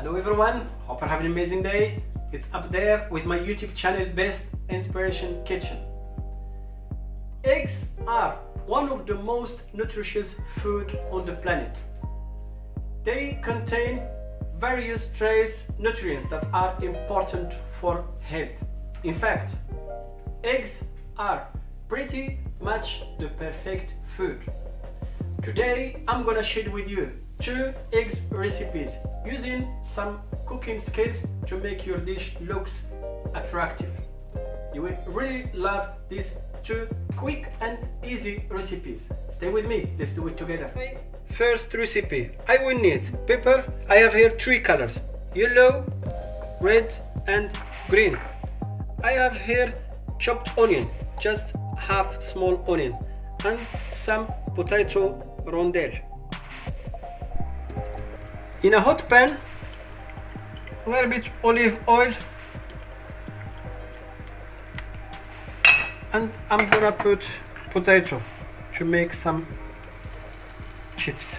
Hello everyone, hope you're having an amazing day. It's up there with my YouTube channel Best Inspiration Kitchen. Eggs are one of the most nutritious food on the planet. They contain various trace nutrients that are important for health. In fact, eggs are pretty much the perfect food. Today I'm gonna share with you 2 eggs recipes using some cooking skills to make your dish looks attractive. You will really love these 2 quick and easy recipes. Stay with me, let's do it together. First recipe, I will need pepper. I have here 3 colors: yellow, red and green. I have here chopped onion, just half small onion, and some potato rondelle. In a hot pan, a little bit olive oil, and I'm gonna put potato to make some chips.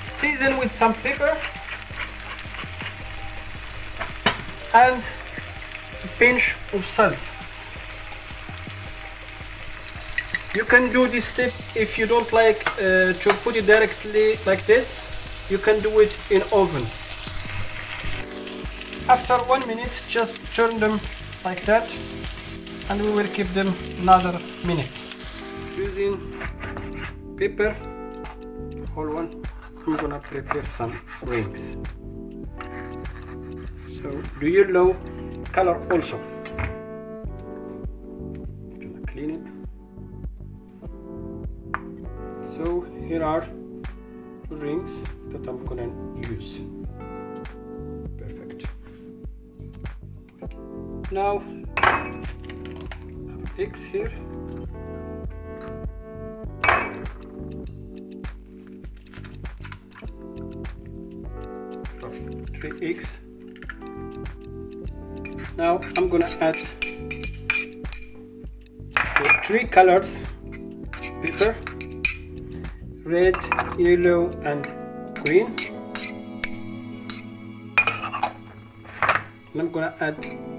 Season with some pepper and a pinch of salt. You can do this step if you don't like to put it directly like this. You can do it in oven. After 1 minute, just turn them like that, and we will keep them another minute. Using pepper, whole one, I'm gonna prepare some rings. So the yellow color also. I'm gonna clean it. So here are 2 rings that I'm gonna use. Perfect. Now I have eggs here. Roughly 3 eggs. Now I'm gonna add the 3 colors: pepper, red, yellow and green. And I'm gonna add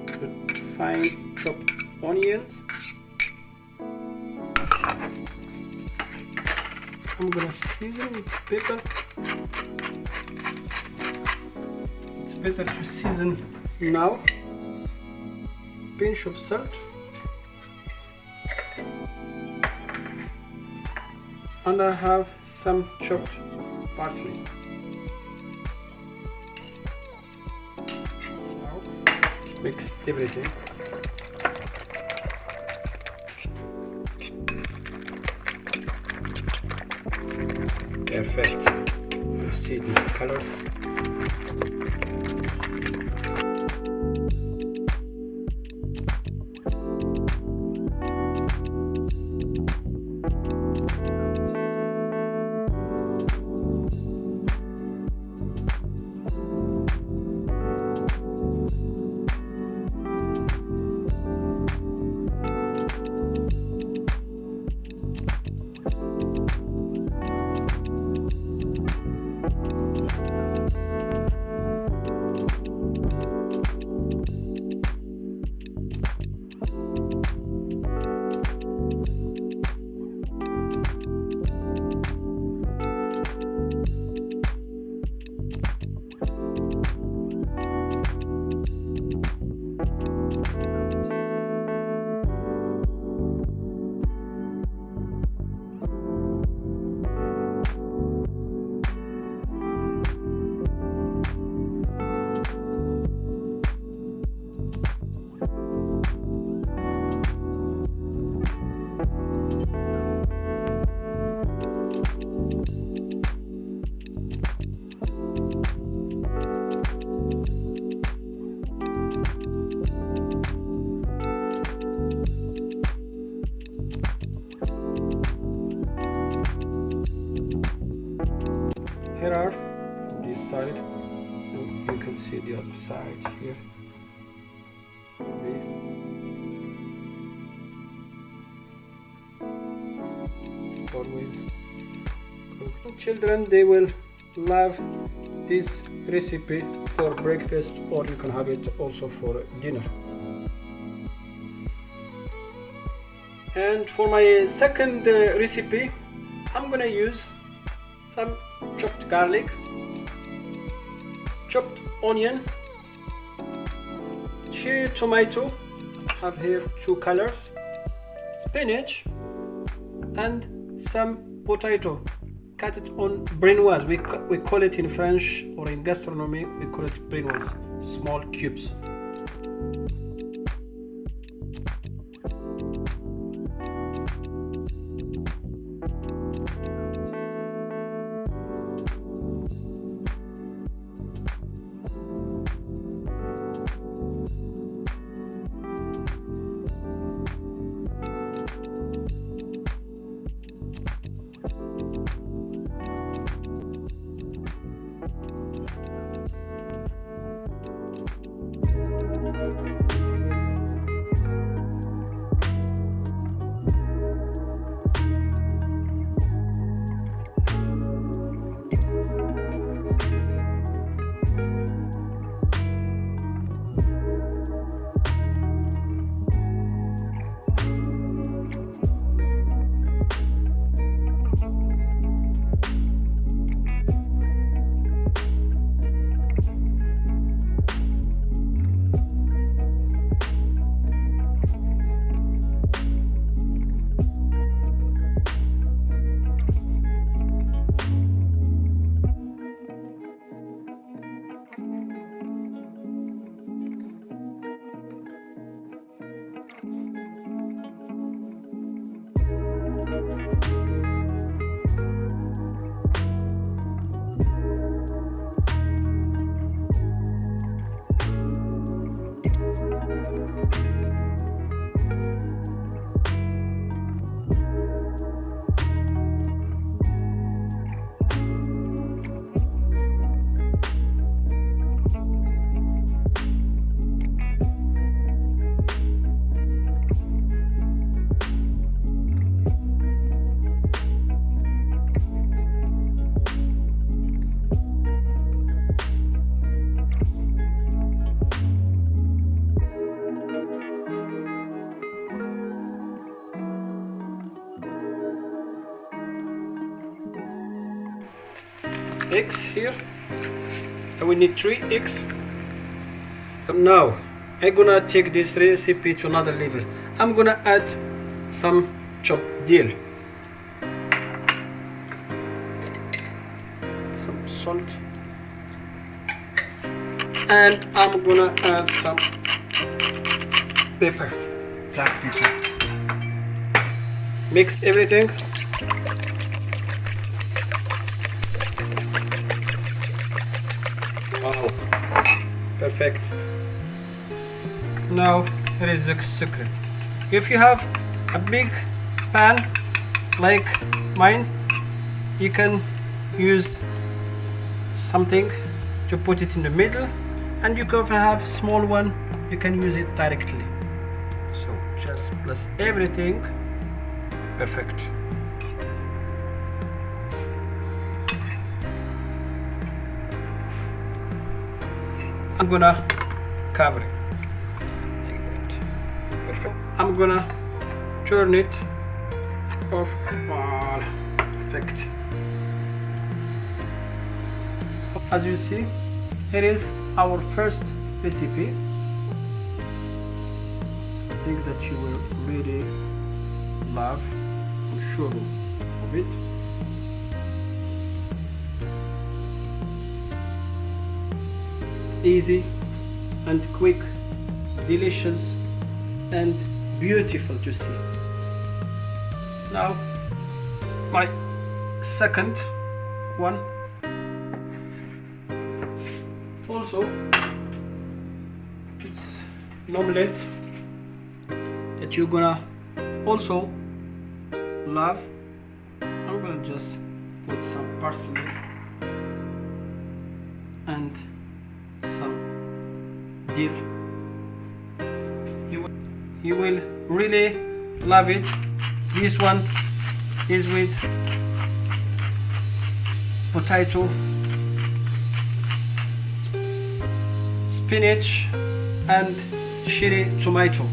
the fine chopped onions. I'm gonna season with pepper. It's better to season now. Pinch of salt. And I have some chopped parsley. Now mix everything. Perfect. You see these colors. Here are this side, and you can see the other side here. Always children, they will love this recipe for breakfast, or you can have it also for dinner. And for my second recipe, I'm gonna use some chopped garlic, chopped onion, cherry tomato, I have here 2 colors, spinach, and some potato cut it on brunoise. We call it in French, or in gastronomy we call it brunoise, small cubes. Eggs here, and we need 3 eggs. Now I'm gonna take this recipe to another level. I'm gonna add some chopped dill, some salt, and I'm gonna add some pepper, black pepper. Mix everything. Wow, perfect. Now here is the secret. If you have a big pan like mine, you can use something to put it in the middle, and you can have small one, you can use it directly. So just plus everything. Perfect. I'm gonna cover it like that. Perfect. I'm gonna turn it off. Perfect. As you see, here is our first recipe. Something that you will really love. I'm sure of it. Easy and quick, delicious and beautiful to see. Now my second one, also it's an omelette that you're gonna also love. I'm gonna just put some parsley and some dill. You will really love it. This one is with potato spinach and cherry tomato.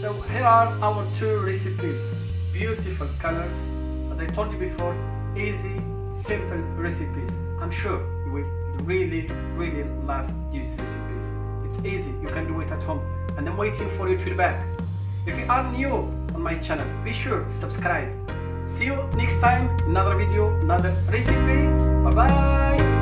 So here are our two recipes. Beautiful colors. As I told you before, easy, simple recipes. I'm sure you will really love these recipes. It's easy, you can do it at home. And I'm waiting for your feedback. If you are new on my channel, be sure to subscribe. See you next time, another video, another recipe. Bye bye.